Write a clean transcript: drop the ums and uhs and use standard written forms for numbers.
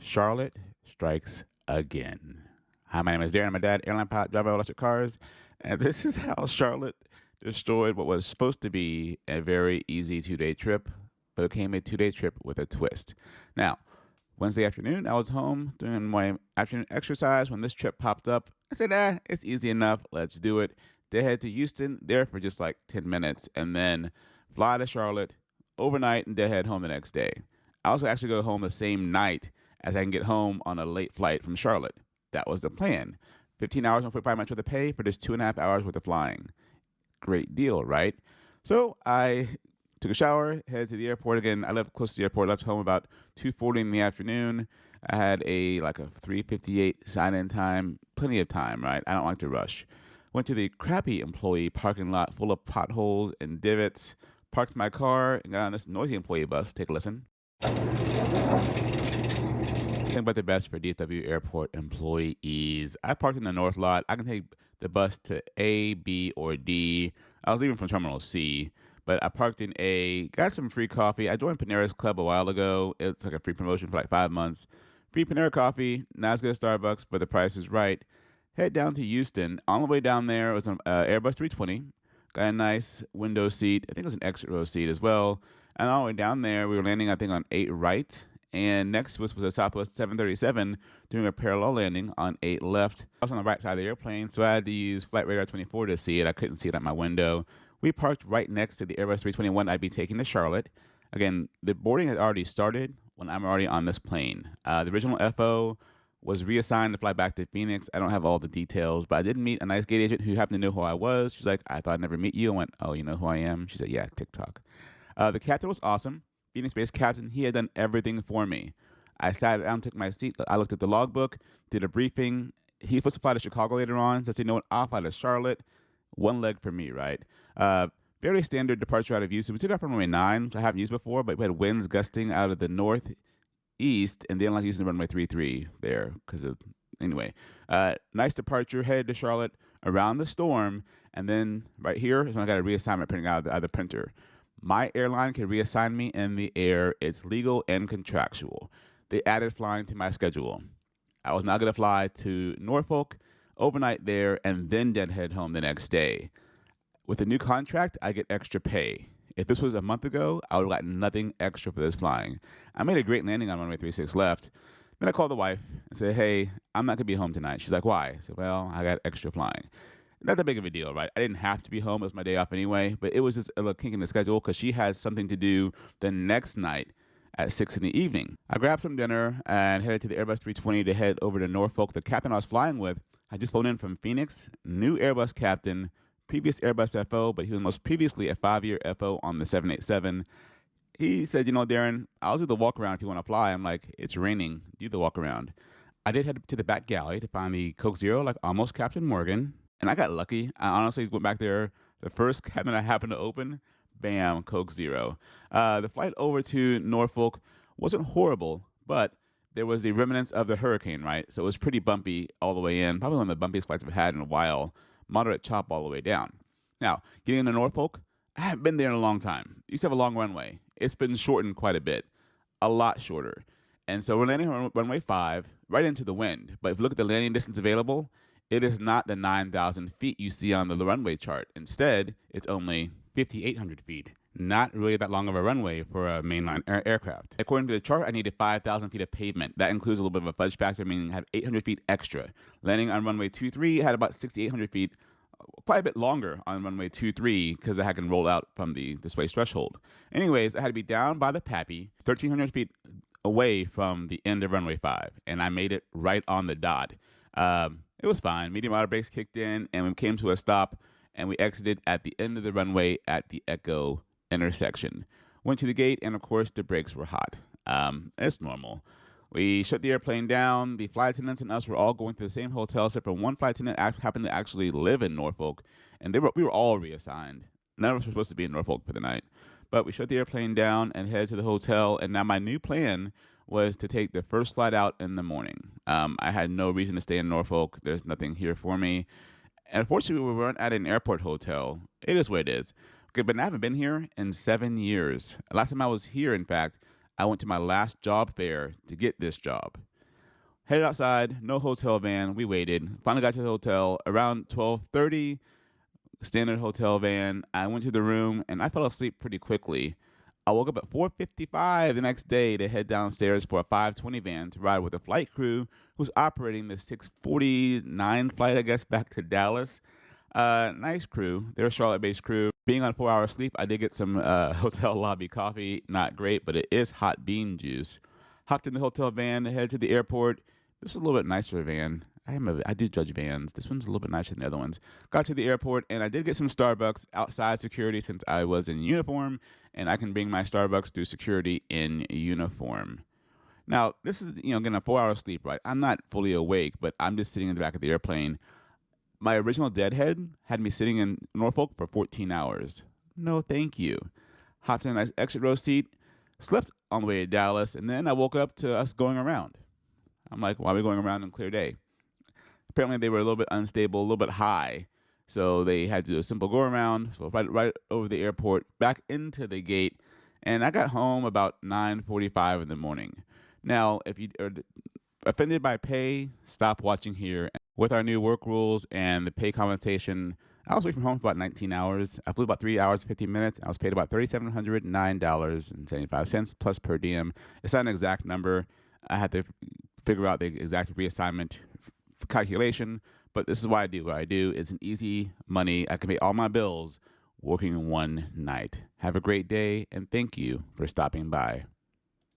Charlotte strikes again. Hi, my name is Darren. I'm a dad, airline pilot, driver of electric cars, and this is how Charlotte destroyed what was supposed to be a very easy 2 day trip, but it became a 2 day trip with a twist. Now, Wednesday afternoon, I was home doing my afternoon exercise when this trip popped up. I said, it's easy enough. Let's do it. They head to Houston, there for just like 10 minutes, and then fly to Charlotte overnight and then head home the next day. I also actually go home the same night as I can get home on a late flight from Charlotte. That was the plan. 15 hours and 45 minutes worth of pay for just 2.5 hours worth of flying. Great deal, right? So I took a shower, headed to the airport again. I live close to the airport. Left home about 2:40 in the afternoon. I had a 3:58 sign-in time. Plenty of time, right? I don't like to rush. Went to the crappy employee parking lot full of potholes and divots. Parked my car and got on this noisy employee bus. Take a listen. Think about the best for DFW Airport employees. I parked in the north lot. I can take the bus to A, B, or D. I was leaving from Terminal C, but I parked in A, got some free coffee. I joined Panera's Club a while ago. It's like a free promotion for like 5 months. Free Panera coffee, not as good as Starbucks, but the price is right. Head down to Houston. On the way down there, it was an Airbus 320. Got a nice window seat. I think it was an exit row seat as well. And on the way down there, we were landing, I think, on 8 right. And next to us was a Southwest 737 doing a parallel landing on 8 left. I was on the right side of the airplane, so I had to use Flight Radar 24 to see it. I couldn't see it at my window. We parked right next to the Airbus 321 I'd be taking to Charlotte. Again, the boarding had already started when I'm already on this plane. The original FO was reassigned to fly back to Phoenix. I don't have all the details, but I did meet a nice gate agent who happened to know who I was. She's like, I thought I'd never meet you. I went, oh, you know who I am? She said, yeah, TikTok. The captain was awesome. Phoenix-based captain. He had done everything for me. I sat down, took my seat. I looked at the logbook, did a briefing. He's supposed to fly to Chicago later on. So I said, you know what? I'll fly to Charlotte. One leg for me, right? Very standard departure out of Houston. We took off from runway 9, which I haven't used before, but we had winds gusting out of the northeast, and they didn't like using runway 33 there because of, anyway. Nice departure, headed to Charlotte around the storm, and then right here is when I got a reassignment printing out of the printer. My airline can reassign me in the air. It's legal and contractual. They added flying to my schedule. I was not going to fly to Norfolk, overnight there, and then head home the next day. With the new contract, I get extra pay. If this was a month ago, I would have gotten nothing extra for this flying. I made a great landing on runway 36 left. Then I called the wife and said, hey, I'm not going to be home tonight. She's like, why? I said, well, I got extra flying. Not that big of a deal, right? I didn't have to be home. It was my day off anyway, but it was just a little kink in the schedule because she had something to do the next night at 6 in the evening. I grabbed some dinner and headed to the Airbus 320 to head over to Norfolk. The captain I was flying with, I just flown in from Phoenix, new Airbus captain, previous Airbus FO, but he was most previously a 5-year FO on the 787. He said, you know, Darren, I'll do the walk around if you want to fly. I'm like, it's raining. Do the walk around. I did head to the back galley to find the Coke Zero, like almost Captain Morgan. And I got lucky. I honestly went back there. The first cabinet I happened to open, bam, Coke Zero. The flight over to Norfolk wasn't horrible, but there was the remnants of the hurricane, right? So it was pretty bumpy all the way in. Probably one of the bumpiest flights I've had in a while. Moderate chop all the way down. Now, getting into Norfolk, I haven't been there in a long time. Used to have a long runway. It's been shortened quite a bit, a lot shorter. And so we're landing on runway 5, right into the wind. But if you look at the landing distance available, it is not the 9,000 feet you see on the runway chart. Instead, it's only 5,800 feet. Not really that long of a runway for a mainline aircraft. According to the chart, I needed 5,000 feet of pavement. That includes a little bit of a fudge factor, meaning I have 800 feet extra. Landing on runway 23 had about 6,800 feet, quite a bit longer on runway 23 because I had to roll out from the displaced threshold. Anyways, I had to be down by the Pappy, 1,300 feet away from the end of runway 5, and I made it right on the dot. It was fine. Medium outer brakes kicked in, and we came to a stop, and we exited at the end of the runway at the Echo intersection. Went to the gate, and of course, the brakes were hot. It's normal. We shut the airplane down. The flight attendants and us were all going to the same hotel, except for one flight attendant happened to actually live in Norfolk, and we were all reassigned. None of us were supposed to be in Norfolk for the night. But we shut the airplane down and headed to the hotel, and now my new plan was to take the first flight out in the morning. I had no reason to stay in Norfolk. There's nothing here for me. And unfortunately, we weren't at an airport hotel. It is what it is. Okay, but I haven't been here in 7 years. Last time I was here, in fact, I went to my last job fair to get this job. Headed outside, no hotel van. We waited. Finally got to the hotel around 12:30. Standard hotel van. I went to the room and I fell asleep pretty quickly. I woke up at 4:55 the next day to head downstairs for a 5:20 van to ride with the flight crew who's operating the 6:49 flight, I guess, back to Dallas. Nice crew. They're a Charlotte-based crew. Being on 4 hours sleep, I did get some hotel lobby coffee. Not great, but it is hot bean juice. Hopped in the hotel van, headed to the airport. This was a little bit nicer van. I do judge vans. This one's a little bit nicer than the other ones. Got to the airport and I did get some Starbucks outside security since I was in uniform, and I can bring my Starbucks through security in uniform. Now, this is, getting a 4 hour sleep, right? I'm not fully awake, but I'm just sitting in the back of the airplane. My original deadhead had me sitting in Norfolk for 14 hours. No, thank you. Hopped in a nice exit row seat, slept on the way to Dallas, and then I woke up to us going around. I'm like, why are we going around on clear day? Apparently, they were a little bit unstable, a little bit high. So they had to do a simple go around, so right over the airport, back into the gate, and I got home about 9:45 in the morning. Now, if you are offended by pay, stop watching here. With our new work rules and the pay compensation, I was away from home for about 19 hours. I flew about 3 hours, 15 minutes. I was paid about $3,709.75 plus per diem. It's not an exact number. I had to figure out the exact reassignment calculation, but this is why I do what I do. It's an easy money. I can pay all my bills working one night. Have a great day, and thank you for stopping by.